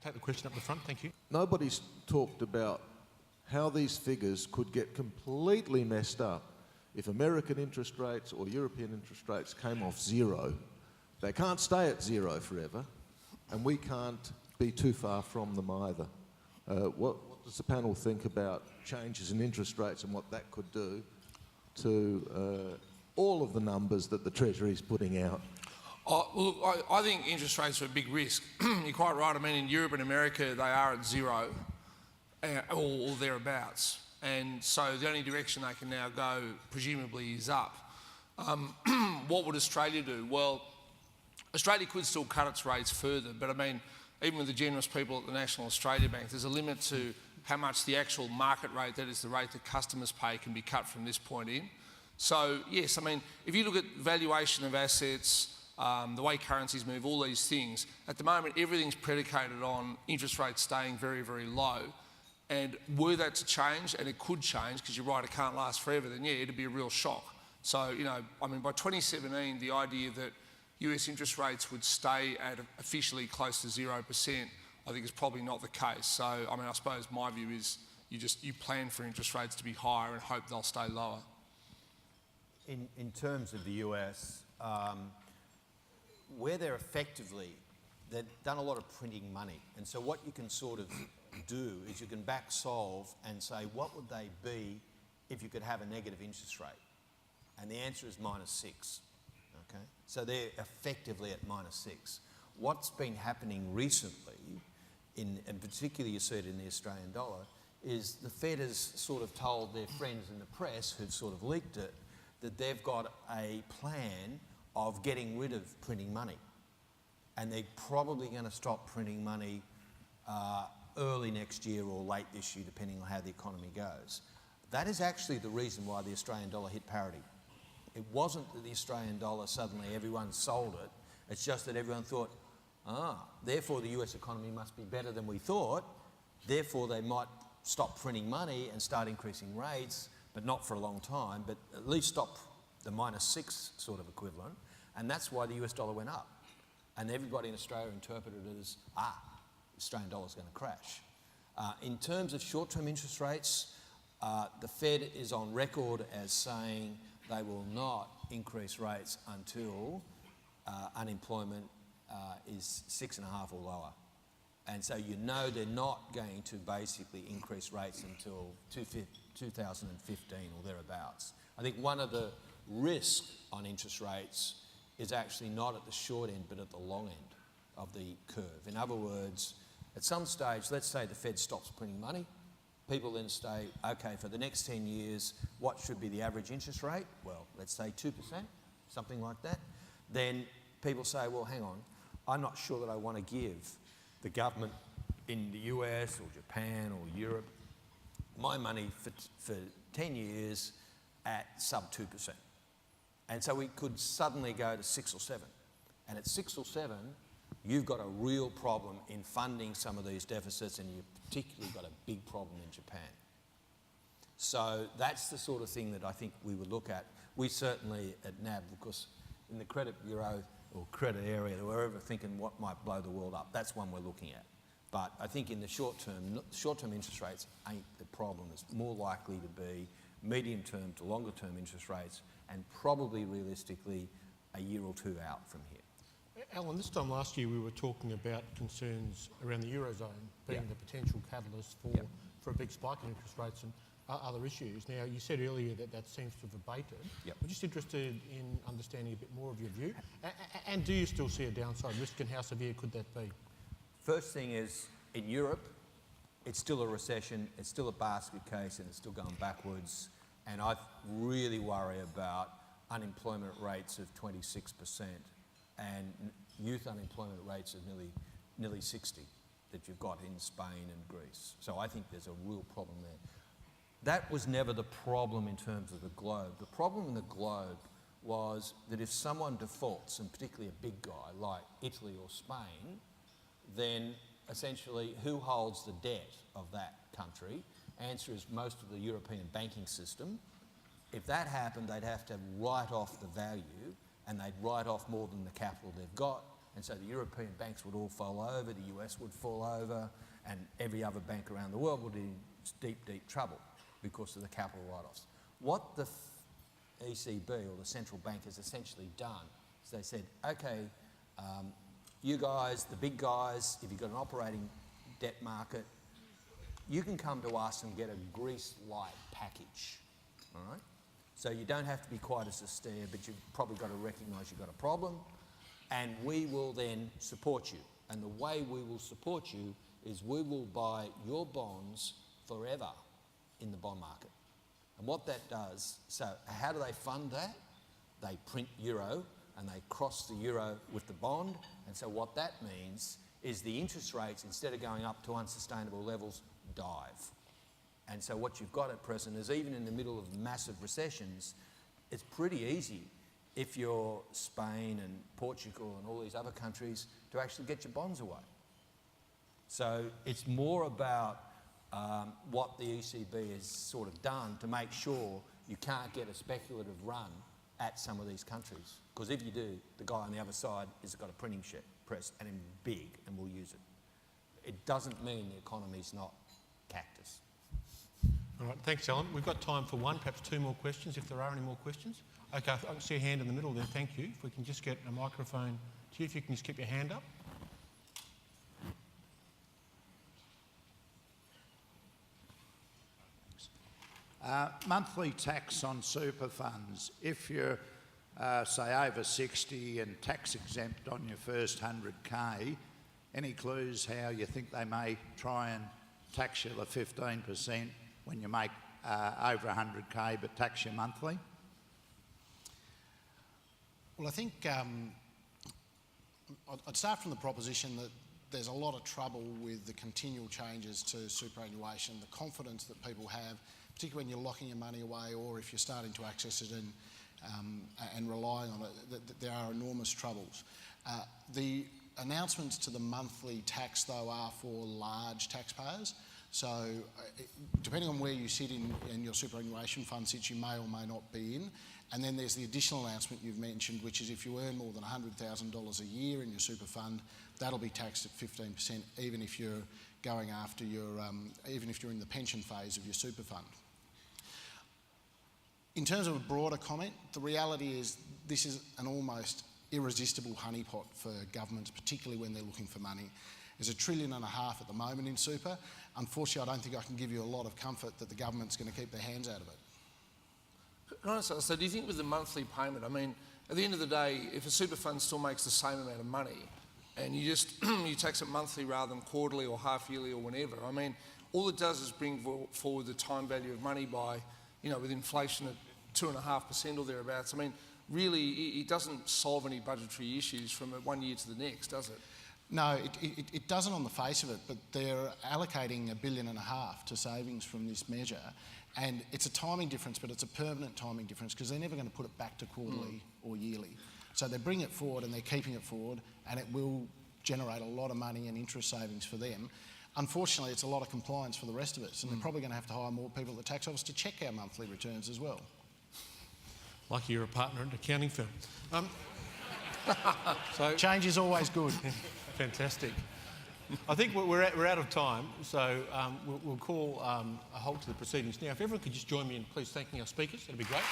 Take the question up the front, thank you. Nobody's talked about how these figures could get completely messed up if American interest rates or European interest rates came off zero. They can't stay at zero forever, and we can't be too far from them either. What does the panel think about changes in interest rates and what that could do to all of the numbers that the Treasury is putting out? Oh, look, I think interest rates are a big risk. You're quite right. I mean, in Europe and America, they are at zero or thereabouts. And so the only direction they can now go, presumably, is up. What would Australia do? Well, Australia could still cut its rates further, but I mean, even with the generous people at the National Australia Bank, there's a limit to how much the actual market rate, that is the rate that customers pay, can be cut from this point in. So, yes, I mean, if you look at valuation of assets, the way currencies move, all these things, at the moment everything's predicated on interest rates staying very, very low. And were that to change, and it could change, because you're right, it can't last forever, then yeah, it'd be a real shock. So, you know, I mean, by 2017, the idea that US interest rates would stay at officially close to 0%, I think is probably not the case. So, I mean, I suppose my view is you plan for interest rates to be higher and hope they'll stay lower. In terms of the US, where they've done a lot of printing money. And so what you can sort of do is you can back solve and say, what would they be if you could have a negative interest rate? And the answer is -6, okay? So they're effectively at -6. What's been happening recently, and particularly you see it in the Australian dollar, is the Fed has sort of told their friends in the press, who've sort of leaked it, that they've got a plan of getting rid of printing money. And they're probably going to stop printing money early next year or late this year, depending on how the economy goes. That is actually the reason why the Australian dollar hit parity. It wasn't that the Australian dollar suddenly everyone sold it. It's just that everyone thought, therefore the US economy must be better than we thought. Therefore they might stop printing money and start increasing rates, but not for a long time, but at least stop the -6 sort of equivalent. And that's why the US dollar went up. And everybody in Australia interpreted it as, the Australian dollar's going to crash. In terms of short-term interest rates, the Fed is on record as saying they will not increase rates until unemployment is 6.5 or lower. And so you know they're not going to basically increase rates until 2015 or thereabouts. I think one of the risks on interest rates is actually not at the short end but at the long end of the curve. In other words, at some stage, let's say the Fed stops printing money, people then say, okay, for the next 10 years, what should be the average interest rate? Well, let's say 2%, something like that. Then people say, well, hang on, I'm not sure that I want to give the government in the US or Japan or Europe my money for 10 years at sub 2%. And so we could suddenly go to 6 or 7. And at 6 or 7, you've got a real problem in funding some of these deficits, and you've particularly got a big problem in Japan. So that's the sort of thing that I think we would look at. We certainly at NAB, because in the credit bureau or credit area, we're ever thinking what might blow the world up. That's one we're looking at. But I think in the short-term interest rates ain't the problem. It's more likely to be medium-term to longer-term interest rates, and probably realistically a year or two out from here. Alan, this time last year we were talking about concerns around the Eurozone being the potential catalyst for a big spike in interest rates and other issues. Now, you said earlier that that seems to have abated. We're just interested in understanding a bit more of your view. And do you still see a downside risk, and how severe could that be? First thing is, in Europe, it's still a recession, it's still a basket case, and it's still going backwards. And I really worry about unemployment rates of 26% and youth unemployment rates of nearly 60 that you've got in Spain and Greece. So I think there's a real problem there. That was never the problem in terms of the globe. The problem in the globe was that if someone defaults, and particularly a big guy like Italy or Spain, then essentially who holds the debt of that country? Answer is most of the European banking system. If that happened, they'd have to write off the value, and they'd write off more than the capital they've got, And so the European banks would all fall over, the US would fall over, and every other bank around the world would be in deep, deep trouble because of the capital write-offs. What the ECB, or the central bank, has essentially done is they said, okay, you guys, the big guys, if you've got an operating debt market, you can come to us and get a Greece-light package, all right? So you don't have to be quite as austere, but you've probably got to recognise you've got a problem, and we will then support you. And the way we will support you is we will buy your bonds forever in the bond market. And what that does, so how do they fund that? They print euro and they cross the euro with the bond. And so what that means is the interest rates, instead of going up to unsustainable levels, dive. And so what you've got at present is, even in the middle of massive recessions, it's pretty easy if you're Spain and Portugal and all these other countries to actually get your bonds away. So it's more about what the ECB has sort of done to make sure you can't get a speculative run at some of these countries. Because if you do, the guy on the other side has got a printing press and in big and will use it. It doesn't mean the economy's not cactus. All right, thanks, Alan. We've got time for one, perhaps two more questions, if there are any more questions. Okay, I can see a hand in the middle there, thank you. If we can just get a microphone to you, if you can just keep your hand up. Monthly tax on super funds. If you're, say, over 60 and tax exempt on your first 100K, any clues how you think they may try and tax you the 15% when you make over 100K but tax you monthly? Well, I think I'd start from the proposition that there's a lot of trouble with the continual changes to superannuation, the confidence that people have, particularly when you're locking your money away or if you're starting to access it and relying on it, there are enormous troubles. The announcements to the monthly tax, though, are for large taxpayers. So depending on where you sit in your superannuation fund sits, you may or may not be in. And then there's the additional announcement you've mentioned, which is if you earn more than $100,000 a year in your super fund, that'll be taxed at 15%, even if you're going after your, even if you're in the pension phase of your super fund. In terms of a broader comment, the reality is this is an almost irresistible honeypot for governments, particularly when they're looking for money. There's $1.5 trillion at the moment in super. Unfortunately, I don't think I can give you a lot of comfort that the government's going to keep their hands out of it. Honestly, so do you think with the monthly payment, I mean, at the end of the day, if a super fund still makes the same amount of money and you just you tax it monthly rather than quarterly or half yearly or whenever, I mean, all it does is bring forward the time value of money by, you know, with inflation at 2.5% or thereabouts. I mean, really, it doesn't solve any budgetary issues from one year to the next, does it? No, it doesn't on the face of it, but they're allocating $1.5 billion to savings from this measure. And it's a timing difference, but it's a permanent timing difference because they're never going to put it back to quarterly or yearly. So they bring it forward and they're keeping it forward, and it will generate a lot of money and interest savings for them. Unfortunately, it's a lot of compliance for the rest of us, and they're probably going to have to hire more people at the tax office to check our monthly returns as well. Lucky you're a partner at an accounting firm. So change is always good. Fantastic. I think we're out of time, so we'll call a halt to the proceedings now. If everyone could just join me in please thanking our speakers, that'd be great.